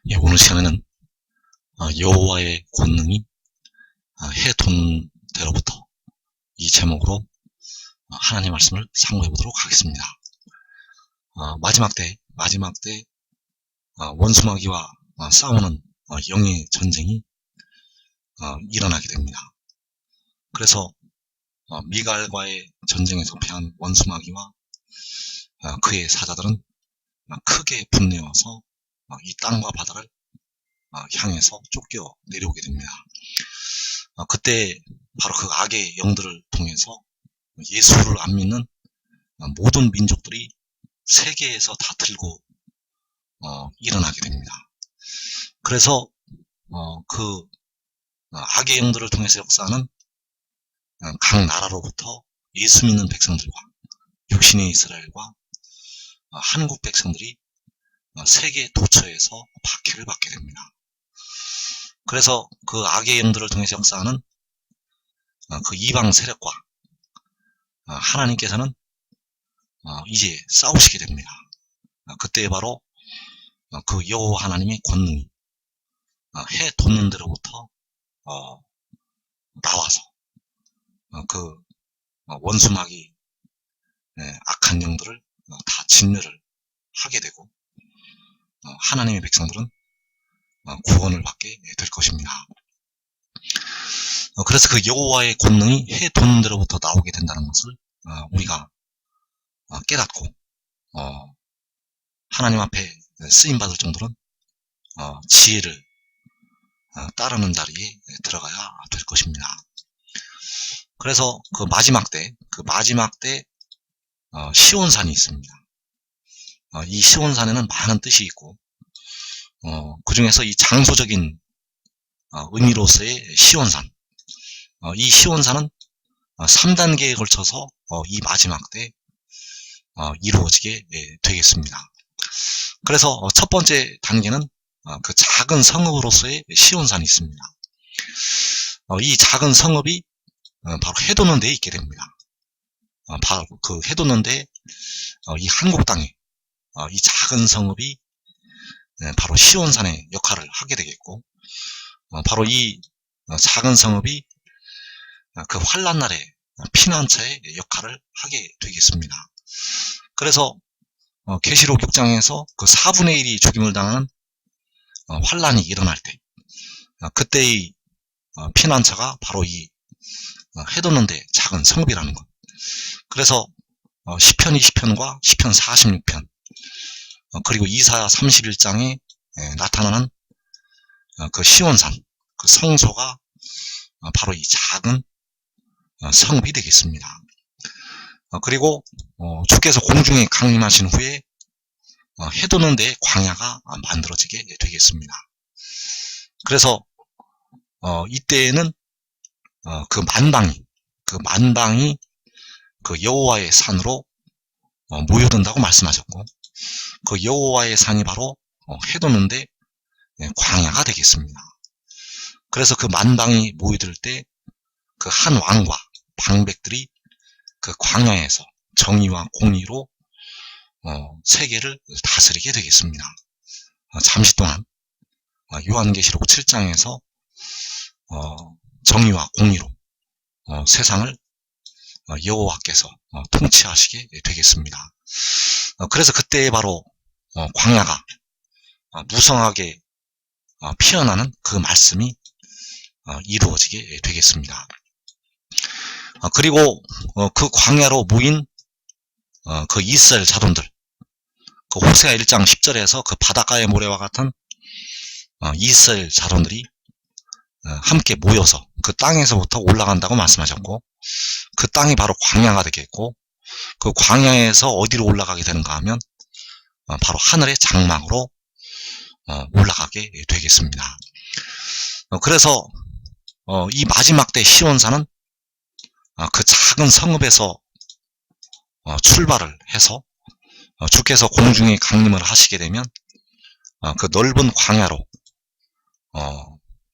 예, 오늘 시간에는 여호와의 권능이 해 돋는 대로부터 이 제목으로 하나님의 말씀을 상고해 보도록 하겠습니다. 마지막 때 원수마귀와 싸우는 영의 전쟁이 일어나게 됩니다. 그래서 미갈과의 전쟁에서 패한 원수마귀와 그의 사자들은 크게 분내어서 이 땅과 바다를 향해서 쫓겨 내려오게 됩니다. 그때 바로 그 악의 영들을 통해서 예수를 안 믿는 모든 민족들이 세계에서 다 들고 일어나게 됩니다. 그래서 그 악의 영들을 통해서 역사하는 각 나라로부터 예수 믿는 백성들과 육신의 이스라엘과 한국 백성들이 세계 도처에서 박해를 받게 됩니다. 그래서 그 악의 영들을 통해서 역사하는 그 이방 세력과 하나님께서는 이제 싸우시게 됩니다. 그때 바로 그 여호와 하나님의 권능이 해 돋는 데로부터 나와서 그 원수마귀 악한 영들을 다 진멸을 하게 되고 하나님의 백성들은 구원을 받게 될 것입니다. 그래서 그 여호와의 권능이 해 돋는 데로부터 나오게 된다는 것을 우리가 깨닫고 하나님 앞에 쓰임받을 정도는 지혜를 따르는 자리에 들어가야 될 것입니다. 그래서 그 마지막 때 시온산이 있습니다. 이 시온산에는 많은 뜻이 있고 그 중에서 이 장소적인 의미로서의 시온산, 이 시온산은 3단계에 걸쳐서 이 마지막 때 이루어지게 되겠습니다. 그래서 첫 번째 단계는 그 작은 성읍으로서의 시온산이 있습니다. 이 작은 성읍이 바로 해돋는 데에 있게 됩니다. 바로 그 해돋는 데 이 한국 땅에 이 작은 성읍이 바로 시온산의 역할을 하게 되겠고, 바로 이 작은 성읍이 그 환난날의 피난처의 역할을 하게 되겠습니다. 그래서 계시록 6장에서 그 4분의 1이 죽임을 당하는 환난이 일어날 때 그때의 피난처가 바로 이 해돋는데 작은 성읍이라는 것. 그래서 시편 20편과 시편 46편 그리고 이사야 31장에 나타나는 그 시온산, 그 성소가 바로 이 작은 성읍이 되겠습니다. 그리고 주께서 공중에 강림하신 후에 해돋는 데 광야가 만들어지게 되겠습니다. 그래서 이때에는 그 만방이 그 여호와의 산으로 모여든다고 말씀하셨고, 그 여호와의 산이 바로 해돋는데 광야가 되겠습니다. 그래서 그 만방이 모여들 때 그 한 왕과 방백들이 그 광야에서 정의와 공의로 세계를 다스리게 되겠습니다. 잠시 동안 요한계시록 7장에서 정의와 공의로 세상을 여호와께서 통치하시게 되겠습니다. 그래서 그때 바로 광야가 무성하게 피어나는 그 말씀이 이루어지게 되겠습니다. 그리고 그 광야로 모인 그 이스라엘 자손들, 그 호세아 1장 10절에서 그 바닷가의 모래와 같은 이스라엘 자손들이 함께 모여서 그 땅에서부터 올라간다고 말씀하셨고, 그 땅이 바로 광야가 되겠고, 그 광야에서 어디로 올라가게 되는가 하면 바로 하늘의 장막으로 올라가게 되겠습니다. 그래서 이 마지막 때 시온산은 그 작은 성읍에서 출발을 해서 주께서 공중에 강림을 하시게 되면 그 넓은 광야로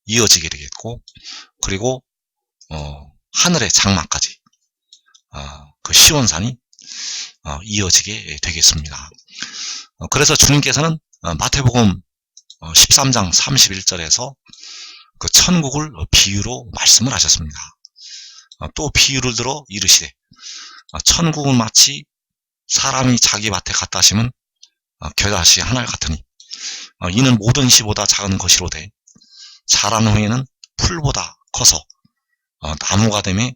이어지게 되겠고, 그리고 하늘의 장막까지 그 시온산이 이어지게 되겠습니다. 그래서 주님께서는 마태복음 13장 31절에서 그 천국을 비유로 말씀을 하셨습니다. 또 비유를 들어 이르시되 천국은 마치 사람이 자기 밭에 갖다 심은 겨자씨 하나 같으니 이는 모든 씨보다 작은 것이로되 자란 후에는 풀보다 커서 나무가 되매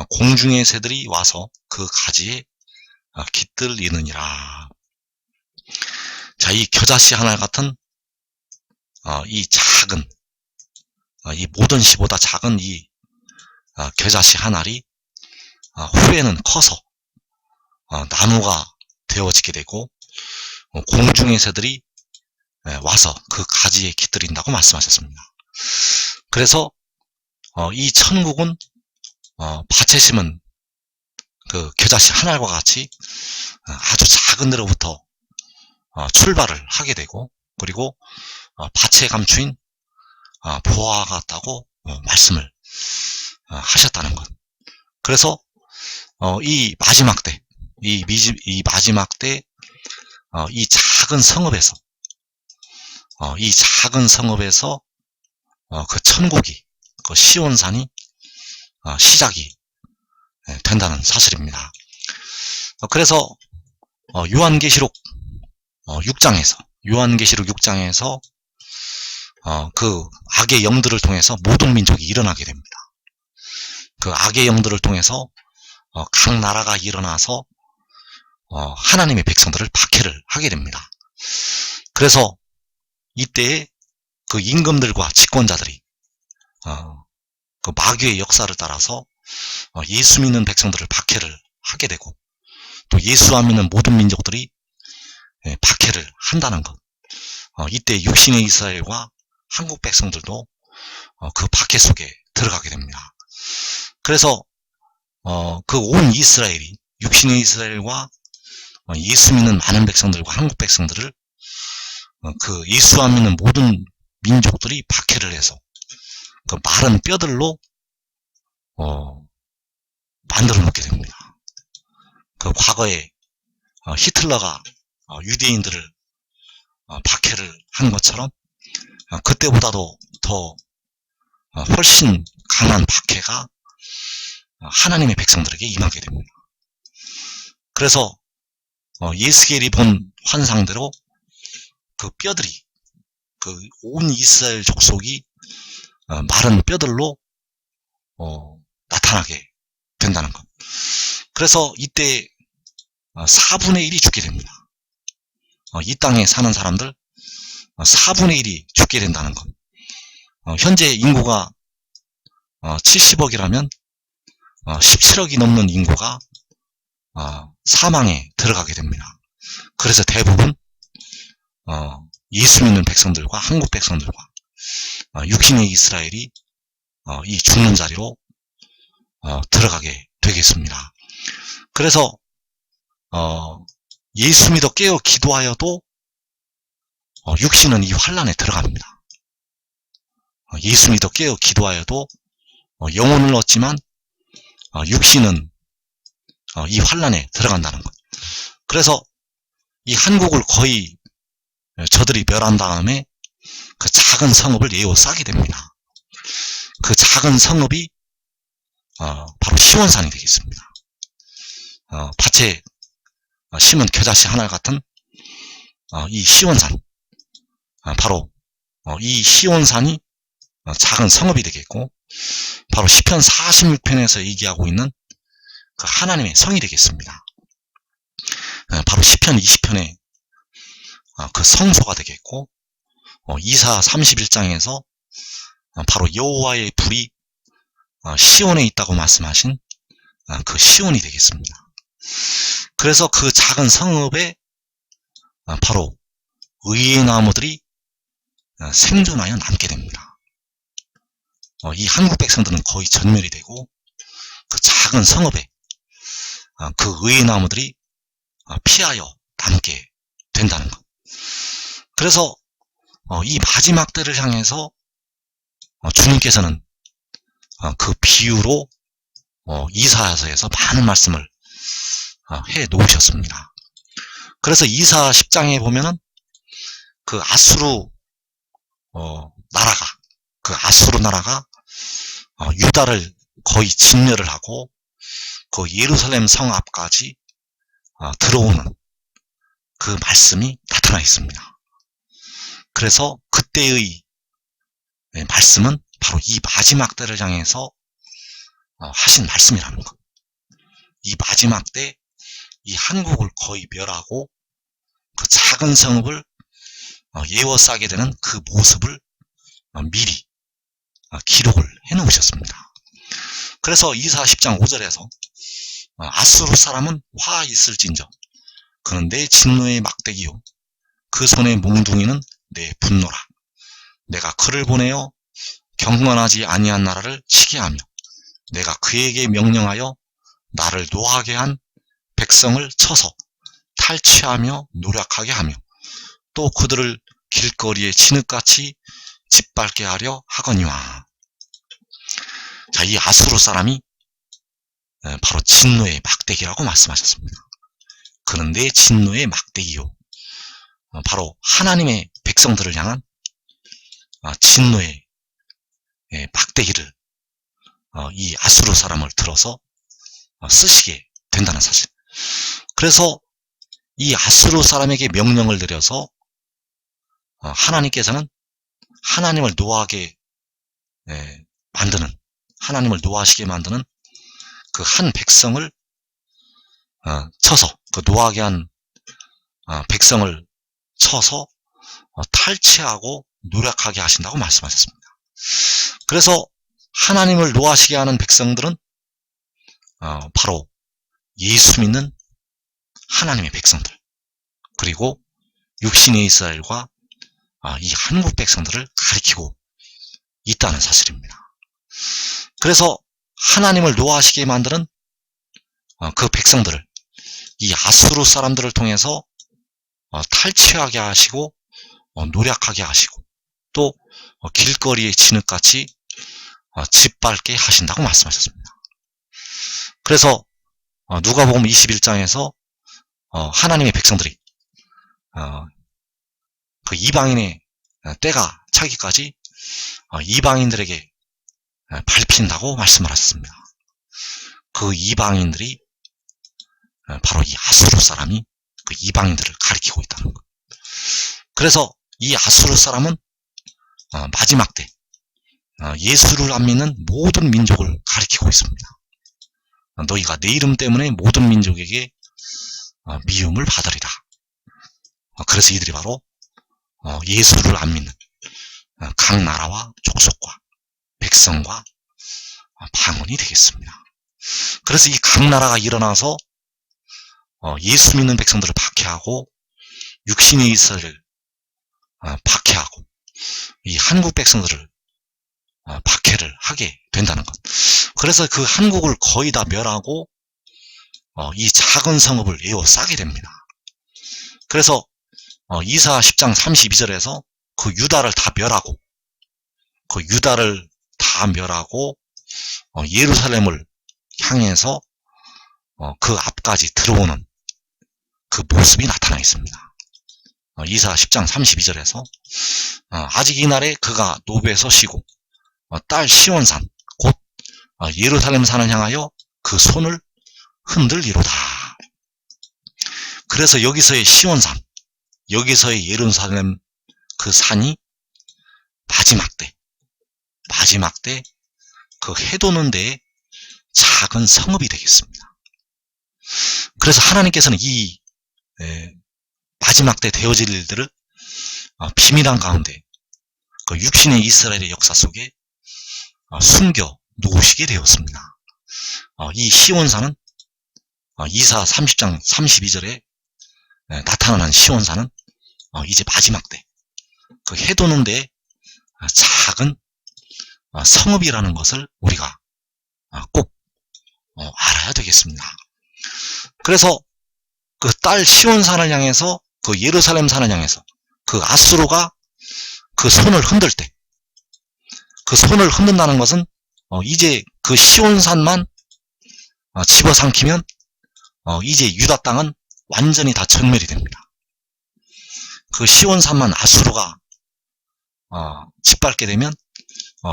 공중의 새들이 와서 그 가지에 깃들이느니라. 자, 이 겨자씨 하나 같은 이 작은 이 모든 씨보다 작은 이 겨자씨 한 알이 후에는 커서 나무가 되어지게 되고 공중의 새들이 와서 그 가지에 깃들인다고 말씀하셨습니다. 그래서 이 천국은 밭에 심은 그 겨자씨 한 알과 같이 아주 작은 데로부터 출발을 하게 되고, 그리고 밭에 감추인 보화와 같다고 말씀을 하셨다는 것. 그래서 이 마지막 때, 이 마지막 때 이 작은 성읍에서 그 천국이, 그 시온산이 시작이 된다는 사실입니다. 그래서 요한계시록 6장에서 그 악의 영들을 통해서 모든 민족이 일어나게 됩니다. 그 악의 영들을 통해서 각 나라가 일어나서 하나님의 백성들을 박해를 하게 됩니다. 그래서 이때에 그 임금들과 집권자들이 그 마귀의 역사를 따라서 예수 믿는 백성들을 박해를 하게 되고, 또 예수 안 믿는 모든 민족들이 박해를 한다는 것. 이때 육신의 이스라엘과 한국 백성들도 그 박해 속에 들어가게 됩니다. 그래서 그 온 이스라엘이, 육신의 이스라엘과 예수 믿는 많은 백성들과 한국 백성들을 그 예수 안 믿는 모든 민족들이 박해를 해서 그 마른 뼈들로 만들어 놓게 됩니다. 그 과거에 히틀러가 유대인들을 박해를 한 것처럼 그때보다도 더 훨씬 강한 박해가 하나님의 백성들에게 임하게 됩니다. 그래서 예스겔이 본 환상대로 그 뼈들이, 그 온 이스라엘 족속이 마른 뼈들로 나타나게 된다는 것. 그래서 이때 4분의 1이 죽게 됩니다. 이 땅에 사는 사람들 4분의 1이 죽게 된다는 것. 현재 인구가 70억이라면 17억이 넘는 인구가 사망에 들어가게 됩니다. 그래서 대부분 예수 믿는 백성들과 한국 백성들과 육신의 이스라엘이 이 죽는 자리로 들어가게 되겠습니다. 그래서 예수 믿어 깨어 기도하여도 육신은 이 환란에 들어갑니다. 예수 믿어 깨어 기도하여도 영혼을 얻지만 육신은 이 환란에 들어간다는 것. 그래서 이 한국을 거의 저들이 멸한 다음에 그 작은 성읍을 에워싸게 됩니다. 그 작은 성읍이 바로 시온산이 되겠습니다. 밭에 심은 겨자씨 하나 같은 이 시온산, 바로 이 시온산이 작은 성읍이 되겠고, 바로 시편 46편에서 얘기하고 있는 그 하나님의 성이 되겠습니다. 바로 시편 20편에 그 성소가 되겠고, 이사 31장에서 바로 여호와의 불이 시온에 있다고 말씀하신 그 시온이 되겠습니다. 그래서 그 작은 성읍에 바로 의의 나무들이 생존하여 남게 됩니다. 이 한국 백성들은 거의 전멸이 되고, 그 작은 성읍에 그 의의 나무들이 피하여 남게 된다는 것. 그래서 이 마지막 때를 향해서 주님께서는 그 비유로 이사야서에서 많은 말씀을 해 놓으셨습니다. 그래서 이사 10장에 보면은 그 아수르 나라가, 그 아수르 나라가 유다를 거의 진멸을 하고 그 예루살렘 성 앞까지 들어오는 그 말씀이 나타나 있습니다. 그래서 그때의 말씀은 바로 이 마지막 때를 향해서 하신 말씀이라는 것. 이 마지막 때 이 한국을 거의 멸하고 그 작은 성읍을 에워싸게 되는 그 모습을 미리 기록을 해 놓으셨습니다. 그래서 이사 10장 5절에서 아수르 사람은 화 있을진저 그는 내 진노의 막대기요 그 손의 몽둥이는 내 분노라. 내가 그를 보내어 경건하지 아니한 나라를 치게 하며 내가 그에게 명령하여 나를 노하게 한 백성을 쳐서 탈취하며 노력하게 하며 또 그들을 길거리에 진흙같이 짓밟게 하려 하거니와. 자, 이 아수르 사람이 바로 진노의 막대기라고 말씀하셨습니다. 그는 내 진노의 막대기요. 바로 하나님의 백성들을 향한 진노의 막대기를 이 아수르 사람을 들어서 쓰시게 된다는 사실. 그래서 이 아수르 사람에게 명령을 내려서 하나님께서는 하나님을 노하게 만드는, 하나님을 노하시게 만드는 그 한 백성을 쳐서, 그 노하게 한 백성을 쳐서 탈취하고 노력하게 하신다고 말씀하셨습니다. 그래서 하나님을 노하시게 하는 백성들은 바로 예수 믿는 하나님의 백성들, 그리고 육신의 이스라엘과 이 한국 백성들을 가리키고 있다는 사실입니다. 그래서 하나님을 노하시게 만드는 그 백성들을 이 아수르 사람들을 통해서 탈취하게 하시고 노력하게 하시고 또 길거리에 진흙같이 짓밟게 하신다고 말씀하셨습니다. 그래서 누가복음 21장에서 하나님의 백성들이 그 이방인의 때가 차기까지 이방인들에게 밟힌다고 말씀을 하셨습니다. 그 이방인들이 바로 이 아수르 사람이 그 이방인들을 가리키고 있다는 것. 그래서 이 아수르 사람은 마지막 때 예수를 안 믿는 모든 민족을 가리키고 있습니다. 너희가 내 이름 때문에 모든 민족에게 미움을 받으리라. 그래서 이들이 바로 예수를 안 믿는 각 나라와 족속과 백성과 방언이 되겠습니다. 그래서 이 각 나라가 일어나서 예수 믿는 백성들을 박해하고 육신의 이스라엘을 박해하고 이 한국 백성들을 박해를 하게 된다는 것. 그래서 그 한국을 거의 다 멸하고 이 작은 성읍을 에워싸게 됩니다. 그래서 이사 10장 32절에서 그 유다를 다 멸하고 예루살렘을 향해서 그 앞까지 들어오는 그 모습이 나타나 있습니다. 이사 10장 32절에서 아직 이날에 그가 노베에 서시고 딸 시온산 곧 예루살렘 산을 향하여 그 손을 흔들리로다. 그래서 여기서의 시온산, 여기서의 예루살렘 그 산이 마지막 때 그 해도는 데에 작은 성읍이 되겠습니다. 그래서 하나님께서는 이 마지막 때 되어질 일들을 비밀한 가운데 그 육신의 이스라엘의 역사 속에 숨겨 놓으시게 되었습니다. 이 시온산은 이사 30장 32절에 나타나는 시온산은 이제 마지막 때 그 해도는 데에 작은 성읍이라는 것을 우리가 꼭 알아야 되겠습니다. 그래서 그 딸 시온산을 향해서 그 예루살렘 산을 향해서 그 아수르가 그 손을 흔들 때 그 손을 흔든다는 것은 이제 그 시온산만 집어삼키면 이제 유다 땅은 완전히 다 전멸이 됩니다. 그 시온산만 아수르가 짓밟게 되면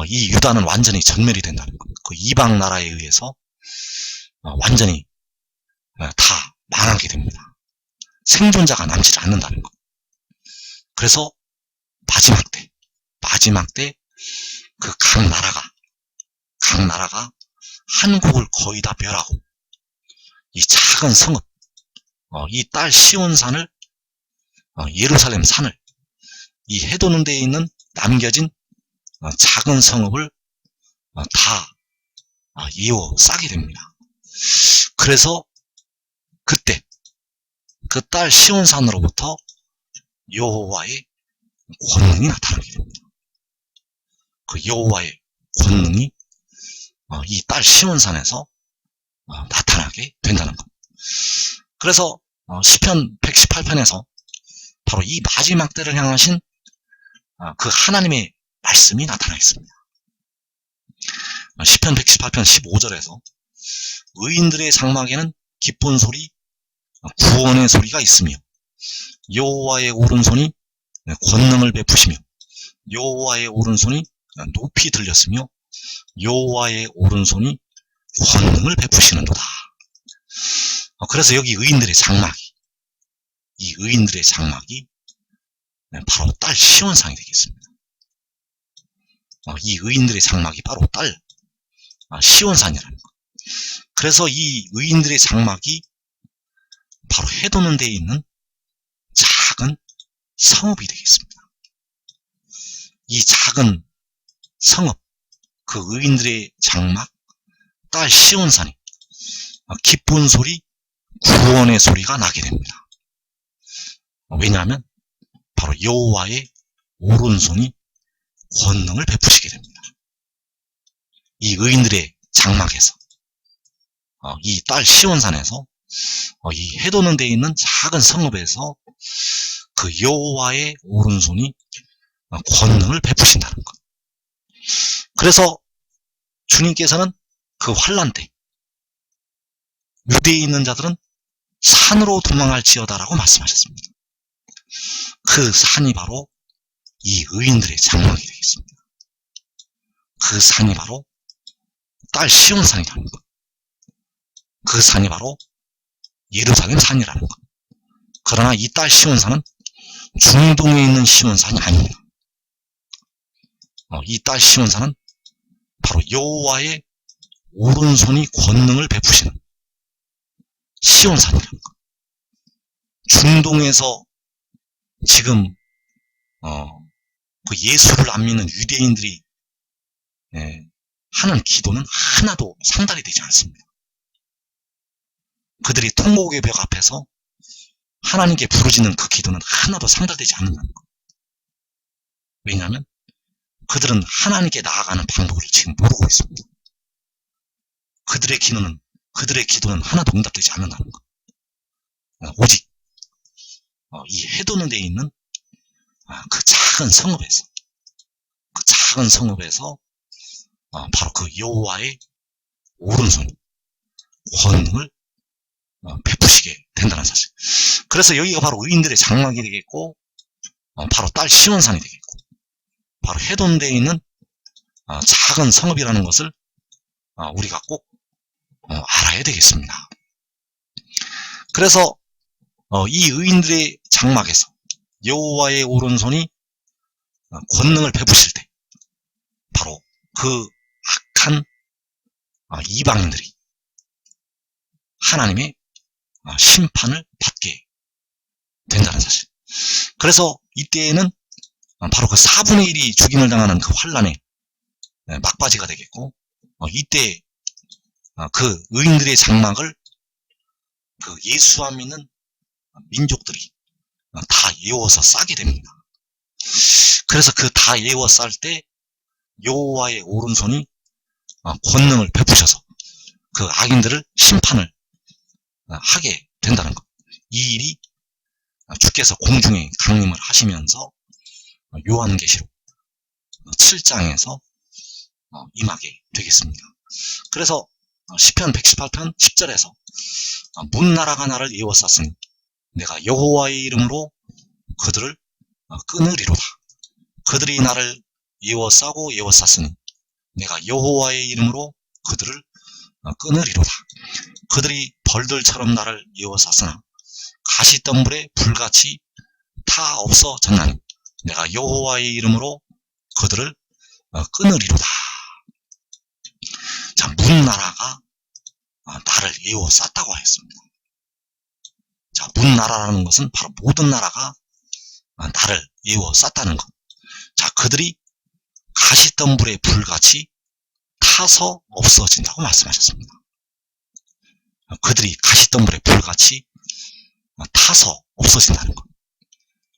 이 유다는 완전히 전멸이 된다는 것. 그 이방 나라에 의해서 완전히 다 망하게 됩니다. 생존자가 남지 않는다는 것. 그래서 마지막 때 그 각 나라가 한국을 거의 다 멸하고 이 작은 성읍, 이 딸 시온산을, 예루살렘 산을, 이 해도는 데에 있는 남겨진 작은 성읍을 다 에워싸게 됩니다. 그래서 그때 그 딸 시온산으로부터 여호와의 권능이 나타나게 됩니다. 그 여호와의 권능이 이 딸 시온산에서 나타나게 된다는 것. 그래서 시편 118편에서 바로 이 마지막 때를 향하신 그 하나님의 말씀이 나타나 있습니다. 시편 118편 15절에서 의인들의 장막에는 기쁜 소리, 구원의 소리가 있으며 여호와의 오른손이 권능을 베푸시며 여호와의 오른손이 높이 들렸으며 여호와의 오른손이 권능을 베푸시는도다. 그래서 여기 의인들의 장막이 바로 딸 시온산이 되겠습니다. 이 의인들의 장막이 바로 딸 시온산이라는 것. 그래서 이 의인들의 장막이 바로 해도는 데에 있는 작은 성읍이 되겠습니다. 이 작은 성읍, 그 의인들의 장막, 딸 시온산이 기쁜 소리, 구원의 소리가 나게 됩니다. 왜냐하면 바로 여호와의 오른손이 권능을 베푸시게 됩니다. 이 의인들의 장막에서, 이 딸 시온산에서, 이 해도는 데에 있는 작은 성읍에서 그 여호와의 오른손이 권능을 베푸신다는 것. 그래서 주님께서는 그 환난 때 유대에 있는 자들은 산으로 도망할지어다라고 말씀하셨습니다. 그 산이 바로 이 의인들의 장막이 되겠습니다. 그 산이 바로 딸 시온산이라는 것. 그 산이 바로 예루살렘 산이라는 것. 그러나 이 딸 시온산은 중동에 있는 시온산이 아닙니다. 이 딸 시온산은 바로 여호와의 오른손이 권능을 베푸시는 시온산이라는 것. 중동에서 지금 그 예수를 안 믿는 유대인들이 하는 기도는 하나도 상달이 되지 않습니다. 그들이 통곡의 벽 앞에서 하나님께 부르짖는 그 기도는 하나도 상달되지 않는다는 것. 왜냐하면 그들은 하나님께 나아가는 방법을 지금 모르고 있습니다. 그들의 기도는 하나도 응답되지 않는다는 것. 오직 이 해도는 데에 있는 그 작은 성읍에서 바로 그 여호와의 오른손이 권능을 베푸시게 된다는 사실. 그래서 여기가 바로 의인들의 장막이 되겠고, 바로 딸 시온산이 되겠고, 바로 해돈대에 있는 작은 성읍이라는 것을 우리가 꼭 알아야 되겠습니다. 그래서 이 의인들의 장막에서 여호와의 오른손이 권능을 베푸실 때 바로 그 악한 이방인들이 하나님의 심판을 받게 된다는 사실. 그래서 이때에는 바로 그 4분의 1이 죽임을 당하는 그 환란의 막바지가 되겠고, 이때 그 의인들의 장막을 그 예수 안 믿는 민족들이 다 예워서 싸게 됩니다. 그래서 그 다 예워 쌀 때 여호와의 오른손이 권능을 베푸셔서 그 악인들을 심판을 하게 된다는 것. 이 일이 주께서 공중에 강림을 하시면서 요한계시록 7장에서 임하게 되겠습니다. 그래서 시편 118편 10절에서 문나라가 나를 예워쌌으니 내가 여호와의 이름으로 그들을 끊으리로다. 그들이 나를 에워싸고 에워쌌으니 내가 여호와의 이름으로 그들을 끊으리로다. 그들이 벌들처럼 나를 에워쌌으나 가시덤불에 불같이 다 없어졌나니 내가 여호와의 이름으로 그들을 끊으리로다. 자, 문나라가 나를 에워쌌다고 했습니다. 자, 문나라라는 것은 바로 모든 나라가 나를 에워쌌다는 것. 자, 그들이 가시덤불에 불같이 타서 없어진다고 말씀하셨습니다. 그들이 가시덤불에 불같이 타서 없어진다는 것.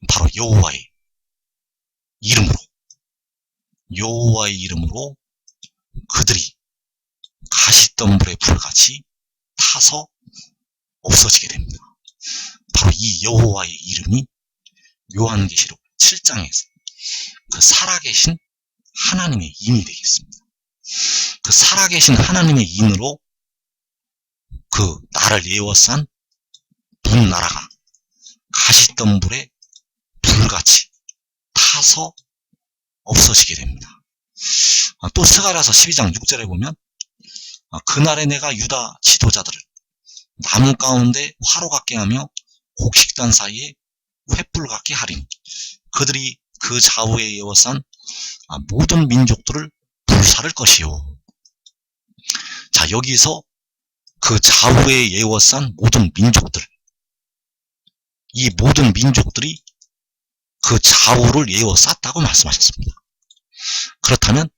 바로 여호와의 이름으로 그들이 가시덤불에 불같이 타서 없어지게 됩니다. 바로 이 여호와의 이름이 요한계시록 7장에서 그 살아계신 하나님의 인이 되겠습니다. 그 살아계신 하나님의 인으로 그 나를 에워싼 문나라가 가시덤불에 불같이 타서 없어지게 됩니다. 또 스가랴서 12장 6절에 보면 그날에 내가 유다 지도자들을 나무 가운데 화로 같게 하며 곡식단 사이에 횃불 같게 하리니 그들이 그 좌우에 에워싼 모든 민족들을 불사를 것이요. 자, 여기서 그 좌우에 에워싼 모든 민족들, 이 모든 민족들이 그 좌우를 에워쌌다고 말씀하셨습니다. 그렇다면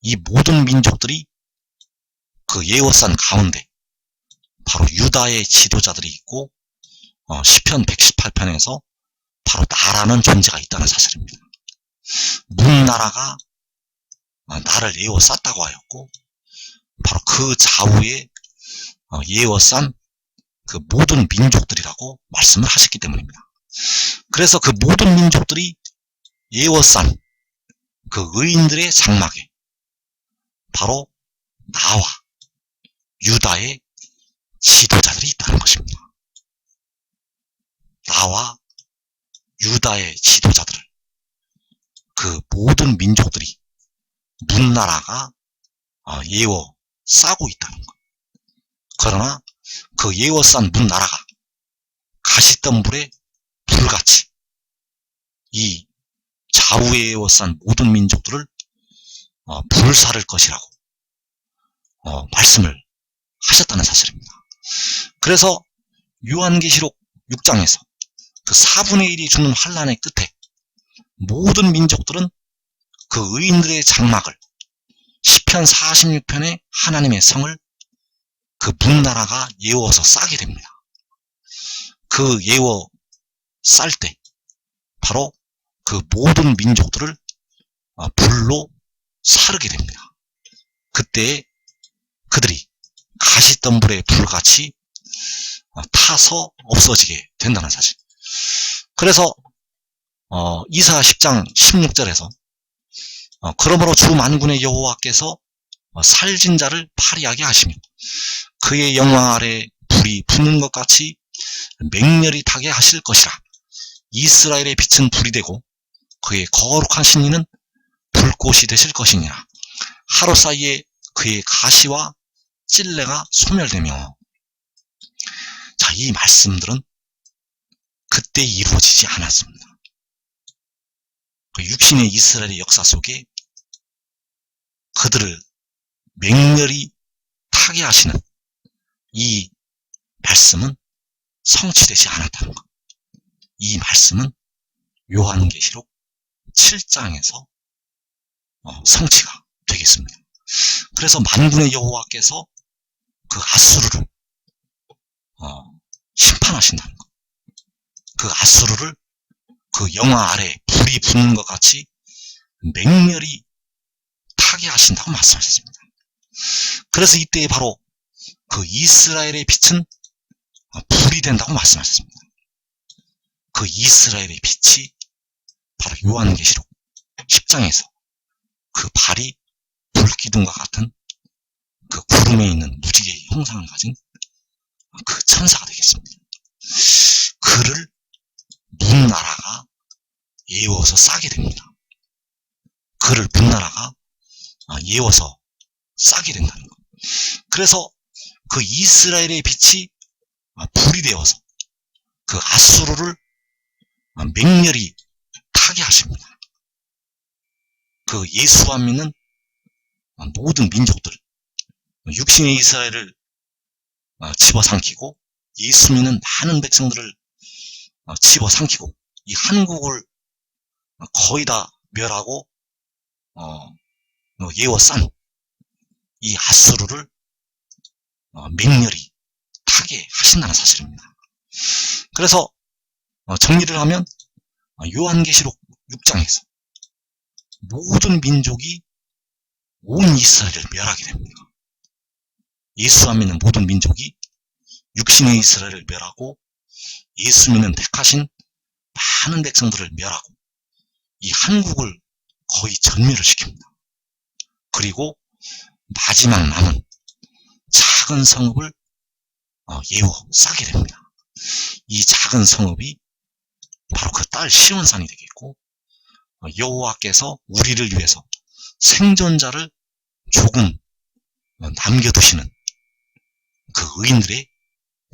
이 모든 민족들이 그 에워싼 가운데 바로 유다의 지도자들이 있고 시편 118편에서 바로 나라는 존재가 있다는 사실입니다. 문나라가 나를 에워쌌다고 하였고 바로 그 좌우에 에워싼 그 모든 민족들이라고 말씀을 하셨기 때문입니다. 그래서 그 모든 민족들이 에워싼 그 의인들의 장막에 바로 나와 유다의 지도자들이 있다는 것입니다. 나와 유다의 지도자들을 그 모든 민족들이 문나라가 에워싸고 있다는 것. 그러나 그 에워싼 문나라가 가시덤불에 불같이 이 좌우에 에워싼 모든 민족들을 불사를 것이라고 말씀을 하셨다는 사실입니다. 그래서 요한계시록 6장에서 그 4분의 1이 죽는 환란의 끝에 모든 민족들은 그 의인들의 장막을 시편 46편의 하나님의 성을 그 문나라가 예워서 싸게 됩니다. 그 예워 쌀 때 바로 그 모든 민족들을 불로 사르게 됩니다. 그때 그들이 가시덤불에 불같이 타서 없어지게 된다는 사실. 그래서 이사 10장 16절에서 그러므로 주 만군의 여호와께서 살진 자를 파리하게 하시며 그의 영광 아래 불이 붙는 것 같이 맹렬히 타게 하실 것이라. 이스라엘의 빛은 불이 되고 그의 거룩한 신리는 불꽃이 되실 것이니라. 하루 사이에 그의 가시와 찔레가 소멸되며. 자, 이 말씀들은 그때 이루어지지 않았습니다. 그 육신의 이스라엘의 역사 속에 그들을 맹렬히 타게 하시는 이 말씀은 성취되지 않았다는 것. 이 말씀은 요한계시록 7장에서 성취가 되겠습니다. 그래서 만군의 여호와께서 그 아수르를 심판하신다는 것. 그 아수르를 그 영화 아래 불이 붙는 것 같이 맹렬히 타게 하신다고 말씀하셨습니다. 그래서 이때 바로 그 이스라엘의 빛은 불이 된다고 말씀하셨습니다. 그 이스라엘의 빛이 바로 요한계시록 10장에서 그 발이 불기둥과 같은 그 구름에 있는 무지개의 형상을 가진 그 천사가 되겠습니다. 그를 문나라가 예워서 싸게 됩니다. 그를 분나라가 예워서 싸게 된다는 것. 그래서 그 이스라엘의 빛이 불이 되어서 그 아수르를 맹렬히 타게 하십니다. 그 예수 안 믿는 모든 민족들, 육신의 이스라엘을 집어삼키고 예수 믿는 많은 백성들을 집어삼키고 이 한국을 거의 다 멸하고 예워싼 이 아수르를 맹렬히 타게 하신다는 사실입니다. 그래서 정리를 하면 요한계시록 6장에서 모든 민족이 온 이스라엘을 멸하게 됩니다. 예수 안 믿는 모든 민족이 육신의 이스라엘을 멸하고 예수 믿는 택하신 많은 백성들을 멸하고 이 한국을 거의 전멸을 시킵니다. 그리고 마지막 남은 작은 성읍을 예워 싸게 됩니다. 이 작은 성읍이 바로 그 딸 시온산이 되겠고, 여호와께서 우리를 위해서 생존자를 조금 남겨두시는 그 의인들의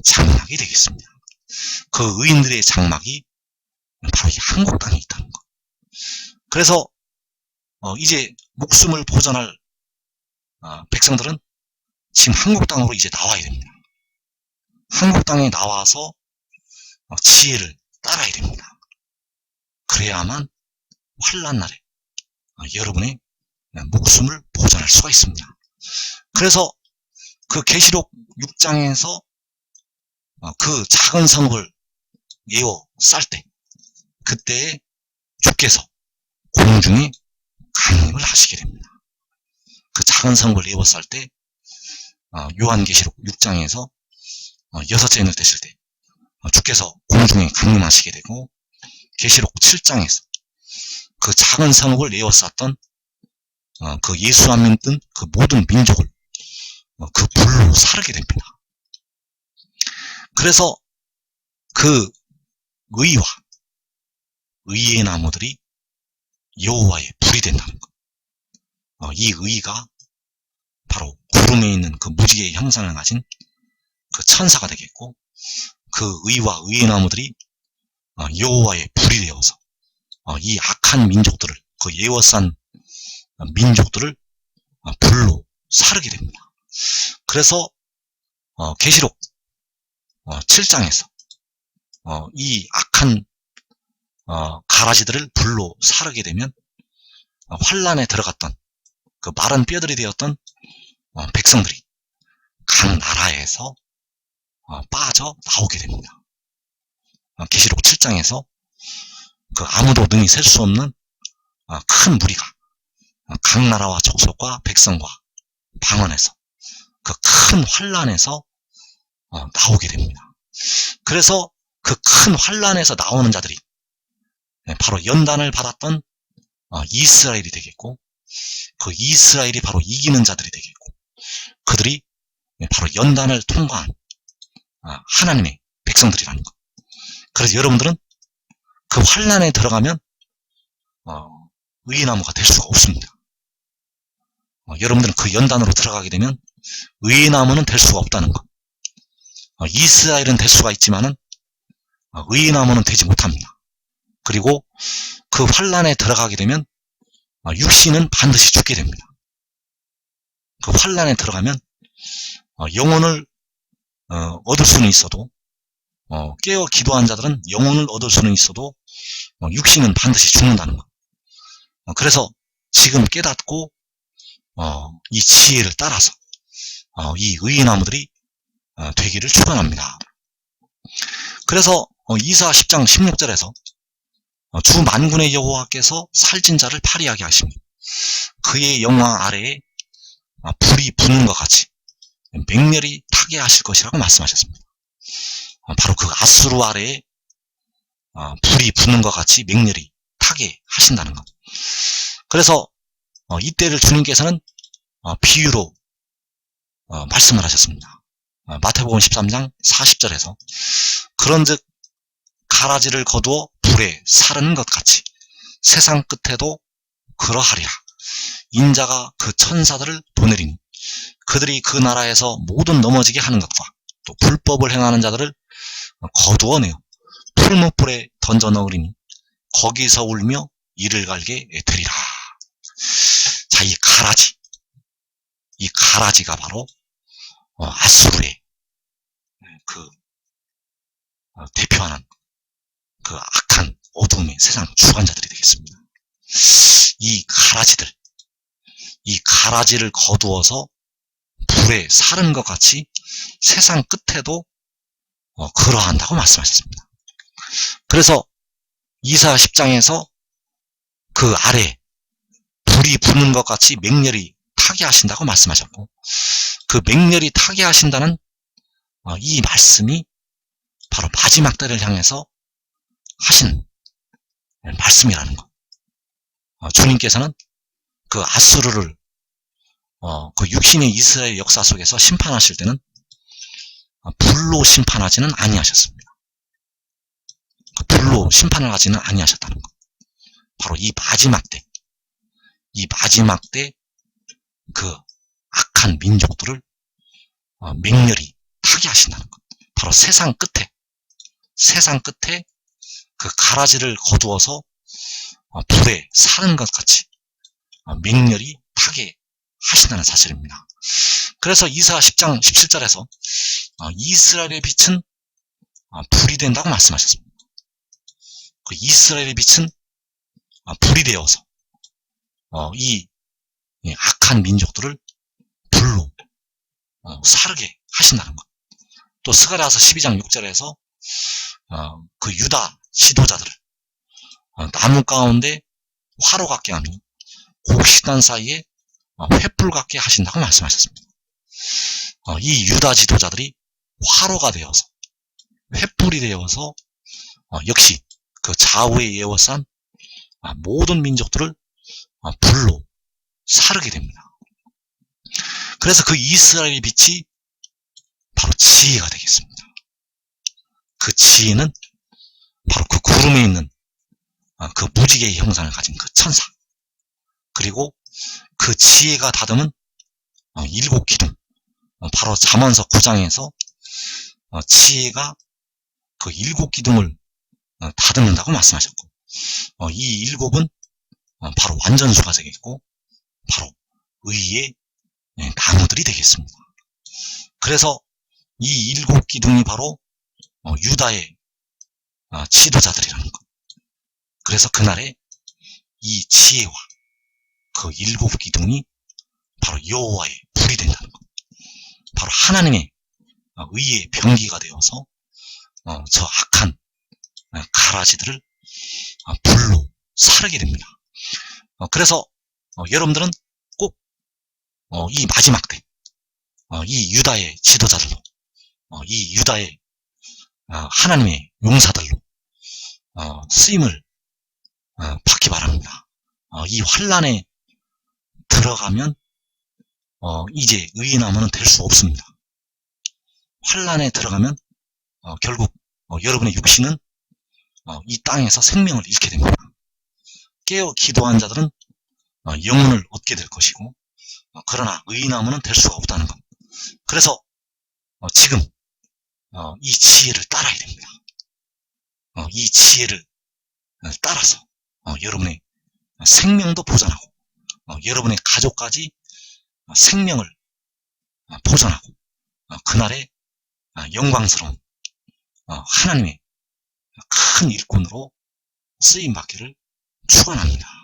장막이 되겠습니다. 그 의인들의 장막이 바로 이 한국 땅에 있다는 것. 그래서 이제 목숨을 보존할 백성들은 지금 한국 땅으로 이제 나와야 됩니다. 한국 땅에 나와서 지혜를 따라야 됩니다. 그래야만 환난 날에 여러분의 목숨을 보존할 수가 있습니다. 그래서 그 계시록 6장에서 그 작은 성읍을 예워 쌀 때, 그때 주께서 공중에 강림을 하시게 됩니다. 그 작은 성읍을 예워 쌀 때 요한계시록 6장에서 6째 인을 떼실 때 주께서 공중에 강림하시게 되고, 계시록 7장에서 그 작은 성읍을 예워 쌌던 그 예수 안 믿는 그 모든 민족을 그 불로 사르게 됩니다. 그래서 그 의와 의의 나무들이 여호와의 불이 된다는 것. 이 의가 바로 구름에 있는 그 무지개의 형상을 가진 그 천사가 되겠고, 그 의와 의의 나무들이 여호와의 불이 되어서 이 악한 민족들을, 그 예워싼 민족들을 불로 사르게 됩니다. 그래서 계시록 7장에서 이 악한 가라지들을 불로 사르게 되면 환란에 들어갔던 그 마른 뼈들이 되었던 백성들이 각 나라에서 빠져 나오게 됩니다. 계시록 7장에서 그 아무도 능히 셀 수 없는 큰 무리가 각 나라와 족속과 백성과 방언에서 그 큰 환란에서 나오게 됩니다. 그래서 그 큰 환란에서 나오는 자들이 바로 연단을 받았던 이스라엘이 되겠고, 그 이스라엘이 바로 이기는 자들이 되겠고, 그들이 바로 연단을 통과한 하나님의 백성들이라는 것. 그래서 여러분들은 그 환란에 들어가면 의인나무가 될 수가 없습니다. 여러분들은 그 연단으로 들어가게 되면 의인나무는 될 수가 없다는 것. 이스라엘은 될 수가 있지만은 의인나무는 되지 못합니다. 그리고 그 환란에 들어가게 되면 육신은 반드시 죽게 됩니다. 그 환란에 들어가면 영혼을 얻을 수는 있어도, 깨어 기도한 자들은 영혼을 얻을 수는 있어도 육신은 반드시 죽는다는 것. 그래서 지금 깨닫고 이 지혜를 따라서 이 의인나무들이 되기를 축원합니다. 그래서 이사 10장 16절에서 주 만군의 여호와께서 살찐 자를 파리하게 하십니다. 그의 영광 아래에 불이 붙는 것 같이 맹렬히 타게 하실 것이라고 말씀하셨습니다. 바로 그 아수르 아래에 불이 붙는 것 같이 맹렬히 타게 하신다는 것. 그래서 이때를 주님께서는 비유로 말씀을 하셨습니다. 마태복음 13장 40절에서 그런즉 가라지를 거두어 불에 사르는 것 같이 세상 끝에도 그러하리라. 인자가 그 천사들을 보내리니 그들이 그 나라에서 모든 넘어지게 하는 것과 또 불법을 행하는 자들을 거두어내어 풀무불에 던져 넣으리니 거기서 울며 이를 갈게 되리라. 자, 이 가라지가 바로 아수르의 그 대표하는 그 악한 어둠의 세상 주관자들이 되겠습니다. 이 가라지를 거두어서 불에 사른 것 같이 세상 끝에도 그러한다고 말씀하셨습니다. 그래서 이사 10장에서 그 아래 불이 붙는 것 같이 맹렬히 타게 하신다고 말씀하셨고, 그 맹렬히 타게 하신다는 이 말씀이 바로 마지막 때를 향해서 하신 말씀이라는 것. 주님께서는 그 아수르를 그 육신의 이스라엘 역사 속에서 심판하실 때는 불로 심판하지는 아니하셨습니다. 불로 심판을 하지는 아니하셨다는 것. 바로 이 마지막 때 그 악한 민족들을 맹렬히 타게 하신다는 것. 바로 세상 끝에 그 가라지를 거두어서 불에 사는 것 같이 맹렬히 타게 하신다는 사실입니다. 그래서 이사 10장 17절에서 이스라엘의 빛은 불이 된다고 말씀하셨습니다. 그 이스라엘의 빛은 불이 되어서 이 악한 민족들을 불로 사르게 하신다는 것. 또 스가랴서 12장 6절에서 그 유다 지도자들을 나무 가운데 화로 같게 하며 곡식단 사이에 횃불 같게 하신다고 말씀하셨습니다. 이 유다 지도자들이 화로가 되어서 횃불이 되어서 역시 그 좌우에 예워싼 모든 민족들을 불로 사르게 됩니다. 그래서 그 이스라엘의 빛이 바로 지혜가 되겠습니다. 그 지혜는 바로 그 구름에 있는 그 무지개의 형상을 가진 그 천사, 그리고 그 지혜가 다듬은 7기둥, 바로 잠언서 9장에서 지혜가 그 7기둥을 다듬는다고 말씀하셨고, 이 7은 바로 완전수가 되겠고 바로 의의 나무들이 되겠습니다. 그래서 이 7기둥이 바로 유다의 지도자들이라는 것. 그래서 그날에 이 지혜와 그 7기둥이 바로 여호와의 불이 된다는 것. 바로 하나님의 의의 병기가 되어서 저 악한 가라지들을 불로 사르게 됩니다. 그래서 여러분들은 꼭 이 마지막 때 이 유다의 지도자들로, 이 유다의 하나님의 용사들로 쓰임을 받기 바랍니다. 이 환란에 들어가면 이제 의의 나무는 될 수 없습니다. 환란에 들어가면 결국 여러분의 육신은 이 땅에서 생명을 잃게 됩니다. 깨어 기도한 자들은 영혼을 얻게 될 것이고, 그러나 의의 나무는 될 수가 없다는 것. 그래서 지금 이 지혜를 따라야 됩니다. 이 지혜를 따라서 여러분의 생명도 보존하고 여러분의 가족까지 생명을 보존하고 그날의 영광스러운 하나님의 큰 일꾼으로 쓰임받기를 축원합니다.